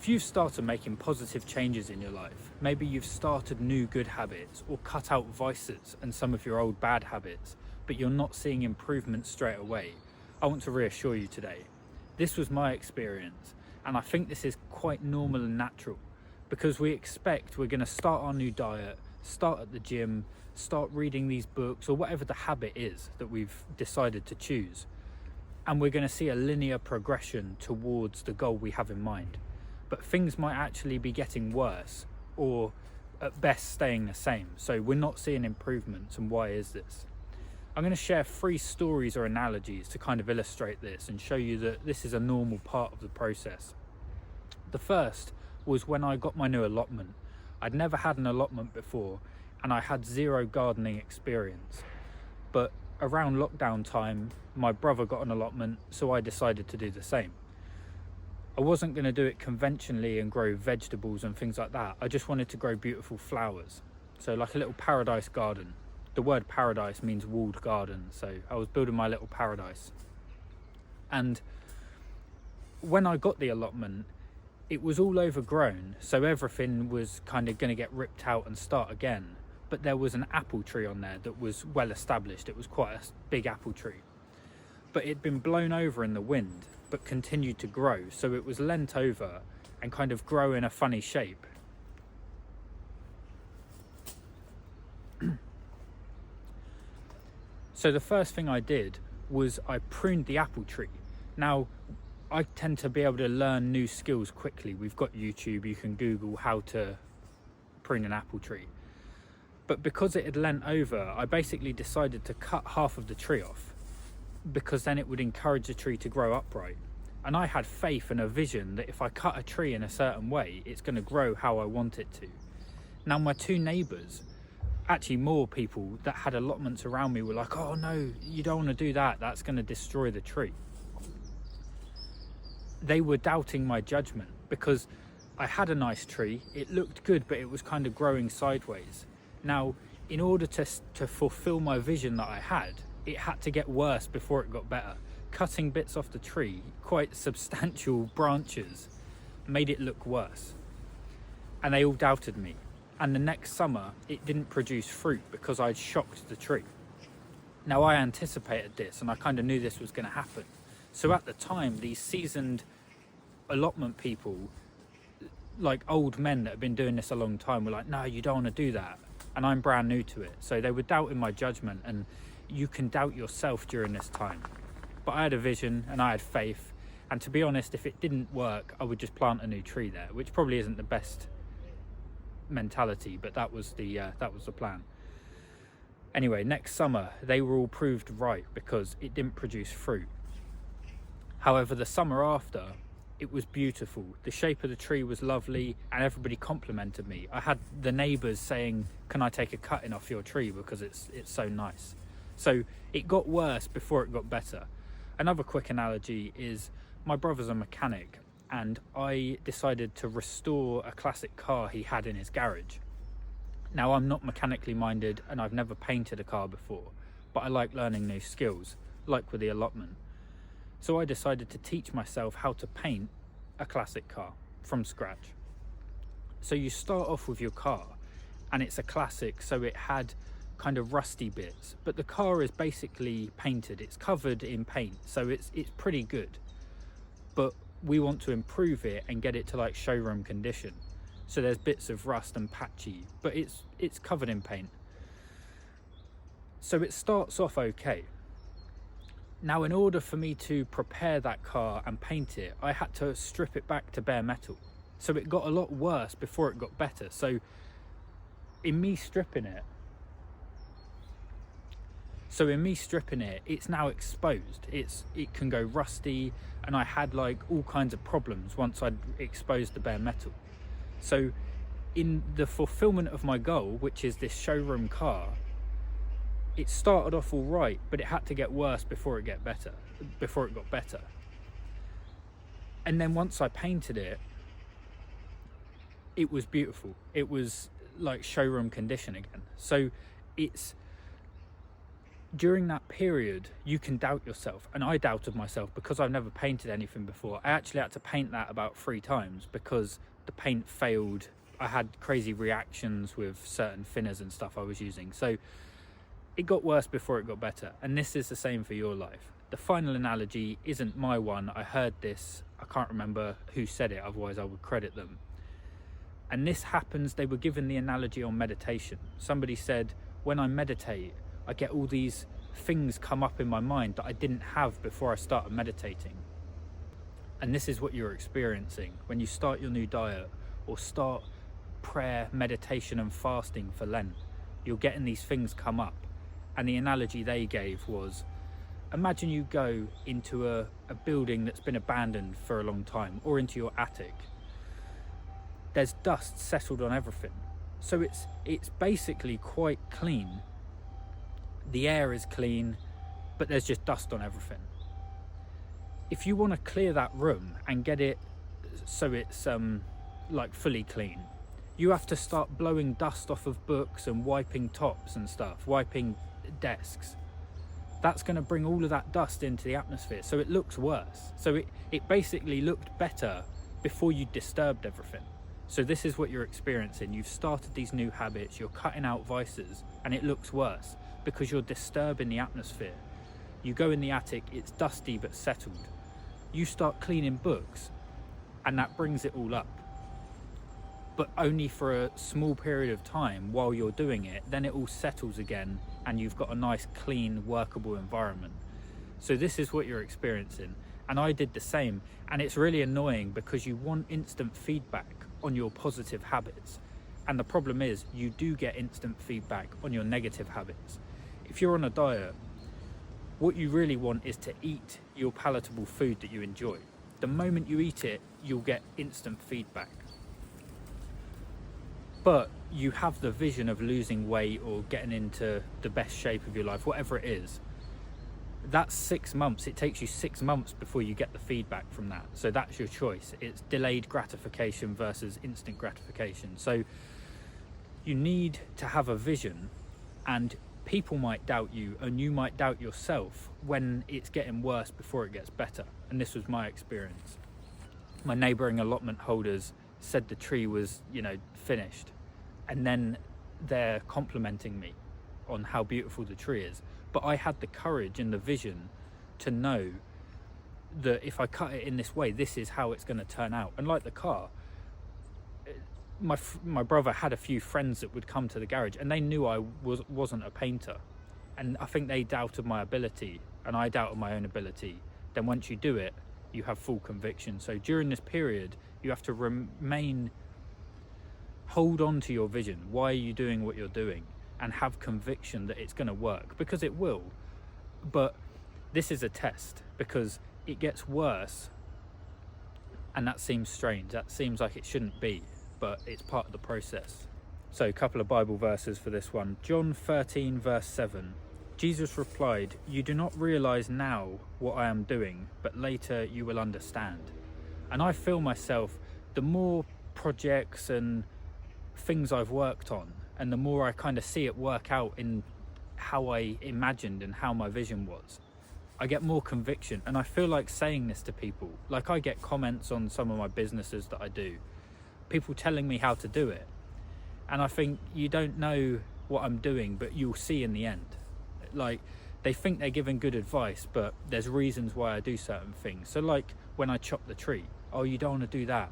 If you've started making positive changes in your life, maybe you've started new good habits or cut out vices and some of your old bad habits, but you're not seeing improvement straight away, I want to reassure you today. This was my experience, and I think this is quite normal and natural, because we expect we're going to start our new diet, start at the gym, start reading these books or whatever the habit is that we've decided to choose, and we're going to see a linear progression towards the goal we have in mind. But things might actually be getting worse, or at best staying the same. So we're not seeing improvements, and why is this? I'm going to share 3 stories or analogies to kind of illustrate this and show you that this is a normal part of the process. The first was when I got my new allotment. I'd never had an allotment before, and I had 0 gardening experience. But around lockdown time, my brother got an allotment, so I decided to do the same. I wasn't going to do it conventionally and grow vegetables and things like that. I just wanted to grow beautiful flowers. So like a little paradise garden. The word paradise means walled garden. So I was building my little paradise. And when I got the allotment, it was all overgrown. So everything was kind of going to get ripped out and start again. But there was an apple tree on there that was well established. It was quite a big apple tree. But it'd been blown over in the wind, but continued to grow, so it was leant over and kind of grow in a funny shape. So the first thing I did was I pruned the apple tree. Now, I tend to be able to learn new skills quickly. We've got YouTube, you can Google how to prune an apple tree. But because it had leant over, I basically decided to cut half of the tree off, because then it would encourage the tree to grow upright. And I had faith and a vision that if I cut a tree in a certain way, it's going to grow how I want it to. Now my 2 neighbours, actually more people that had allotments around me, were like, oh no, you don't want to do that, that's going to destroy the tree. They were doubting my judgment, because I had a nice tree, it looked good, but it was kind of growing sideways. Now, in order to fulfill my vision that I had, it had to get worse before it got better. Cutting bits off the tree, quite substantial branches, made it look worse. And they all doubted me. And the next summer, it didn't produce fruit because I'd shocked the tree. Now, I anticipated this, and I kind of knew this was going to happen. So at the time, these seasoned allotment people, like old men that have been doing this a long time, were like, no, you don't want to do that. And I'm brand new to it. So they were doubting my judgment, and you can doubt yourself during this time. But I had a vision and I had faith, and to be honest, if it didn't work, I would just plant a new tree there, which probably isn't the best mentality, but that was the plan. Anyway, next summer they were all proved right because it didn't produce fruit. However, the summer after, it was beautiful. The shape of the tree was lovely, and everybody complimented me. I had the neighbours saying, can I take a cutting off your tree because it's so nice. So it got worse before it got better. Another quick analogy is my brother's a mechanic, and I decided to restore a classic car he had in his garage. Now, I'm not mechanically minded and I've never painted a car before, but I like learning new skills, like with the allotment. So I decided to teach myself how to paint a classic car from scratch. So you start off with your car, and it's a classic, so it had kind of rusty bits, but the car is basically painted, it's covered in paint, so it's pretty good. But we want to improve it and get it to like showroom condition. So there's bits of rust and patchy, but it's covered in paint. So it starts off okay. Now, in order for me to prepare that car and paint it, I had to strip it back to bare metal. So it got a lot worse before it got better. So in me stripping it, it's now exposed. It can go rusty, and I had like all kinds of problems once I'd exposed the bare metal. So in the fulfillment of my goal, which is this showroom car, it started off all right, but it had to get worse before it got better. And then once I painted it, it was beautiful. It was like showroom condition again. So during that period, you can doubt yourself. And I doubted myself because I've never painted anything before. I actually had to paint that about 3 times because the paint failed. I had crazy reactions with certain thinners and stuff I was using. So it got worse before it got better. And this is the same for your life. The final analogy isn't my one. I heard this, I can't remember who said it, otherwise I would credit them. And this happens, they were given the analogy on meditation. Somebody said, when I meditate, I get all these things come up in my mind that I didn't have before I started meditating. And this is what you're experiencing when you start your new diet or start prayer, meditation and fasting for Lent. You're getting these things come up. And the analogy they gave was, imagine you go into a building that's been abandoned for a long time, or into your attic. There's dust settled on everything. So it's basically quite clean. The air is clean, but there's just dust on everything. If you want to clear that room and get it so it's like fully clean, you have to start blowing dust off of books and wiping tops and stuff, wiping desks. That's going to bring all of that dust into the atmosphere, so it looks worse. So it basically looked better before you disturbed everything. So this is what you're experiencing. You've started these new habits, you're cutting out vices, and it looks worse because you're disturbing the atmosphere. You go in the attic, it's dusty but settled. You start cleaning books, and that brings it all up. But only for a small period of time while you're doing it, then it all settles again, and you've got a nice, clean, workable environment. So this is what you're experiencing. And I did the same, and it's really annoying because you want instant feedback on your positive habits. And the problem is you do get instant feedback on your negative habits. If you're on a diet, what you really want is to eat your palatable food that you enjoy. The moment you eat it, you'll get instant feedback. But you have the vision of losing weight or getting into the best shape of your life, whatever it is. That's 6 months. It takes you 6 months before you get the feedback from that. So that's your choice. It's delayed gratification versus instant gratification. So you need to have a vision, and people might doubt you and you might doubt yourself when it's getting worse before it gets better. And this was my experience. My neighbouring allotment holders said the tree was, finished, and then they're complimenting me on how beautiful the tree is. But I had the courage and the vision to know that if I cut it in this way, this is how it's going to turn out. And like the car, my brother had a few friends that would come to the garage, and they knew I wasn't a painter, and I think they doubted my ability, and I doubted my own ability. Then once you do it, you have full conviction. So during this period, you have to hold on to your vision. Why are you doing what you're doing? And have conviction that it's going to work, because it will. But this is a test, because it gets worse, and that seems strange. That seems like it shouldn't be, but it's part of the process. So a couple of Bible verses for this one. John 13 verse 7. Jesus replied, "You do not realize now what I am doing, but later you will understand." And I feel myself, the more projects and things I've worked on, and the more I kind of see it work out in how I imagined and how my vision was, I get more conviction. And I feel like saying this to people. Like, I get comments on some of my businesses that I do, people telling me how to do it, and I think, you don't know what I'm doing, but you'll see in the end. Like, they think they're giving good advice, but there's reasons why I do certain things. So like when I chop the tree, oh, you don't want to do that.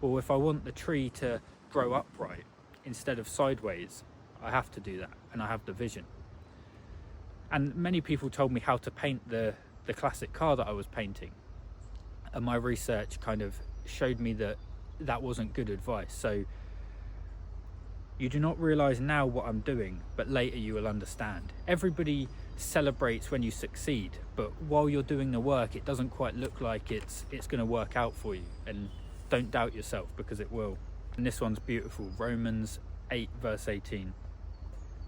Or if I want the tree to grow upright instead of sideways, I have to do that, and I have the vision. And many people told me how to paint the classic car that I was painting, and my research kind of showed me that that wasn't good advice. So you do not realize now what I'm doing, but later you will understand. Everybody celebrates when you succeed, but while you're doing the work, it doesn't quite look like it's going to work out for you. And don't doubt yourself, because it will. And this one's beautiful. Romans 8 verse 18.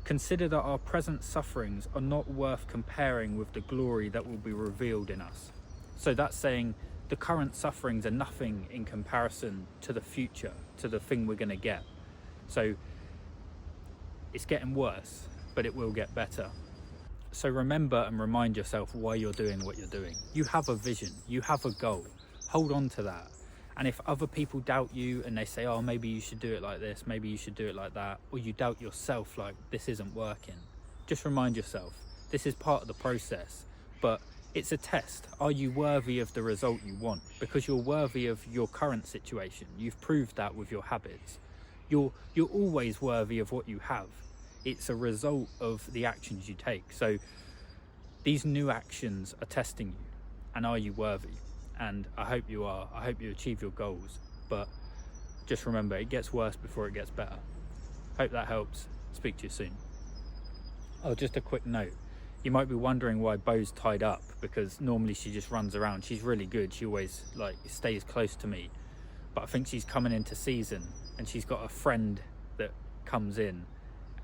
Consider that our present sufferings are not worth comparing with the glory that will be revealed in us. So that's saying the current sufferings are nothing in comparison to the future, to the thing we're going to get. So it's getting worse, but it will get better. So remember and remind yourself why you're doing what you're doing. You have a vision, you have a goal. Hold on to that. And if other people doubt you and they say, oh, maybe you should do it like this, maybe you should do it like that, or you doubt yourself, like this isn't working, just remind yourself, this is part of the process, but it's a test. Are you worthy of the result you want? Because you're worthy of your current situation. You've proved that with your habits. You're always worthy of what you have. It's a result of the actions you take. So these new actions are testing you. And are you worthy? And I hope you are. I hope you achieve your goals. But just remember, it gets worse before it gets better. Hope that helps. Speak to you soon. Oh, just a quick note. You might be wondering why Bo's tied up, because normally she just runs around. She's really good. She always stays close to me. But I think she's coming into season and she's got a friend that comes in,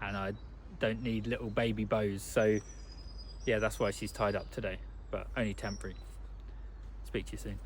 and I don't need little baby Bo's. So yeah, that's why she's tied up today, but only temporary. Speak to you soon.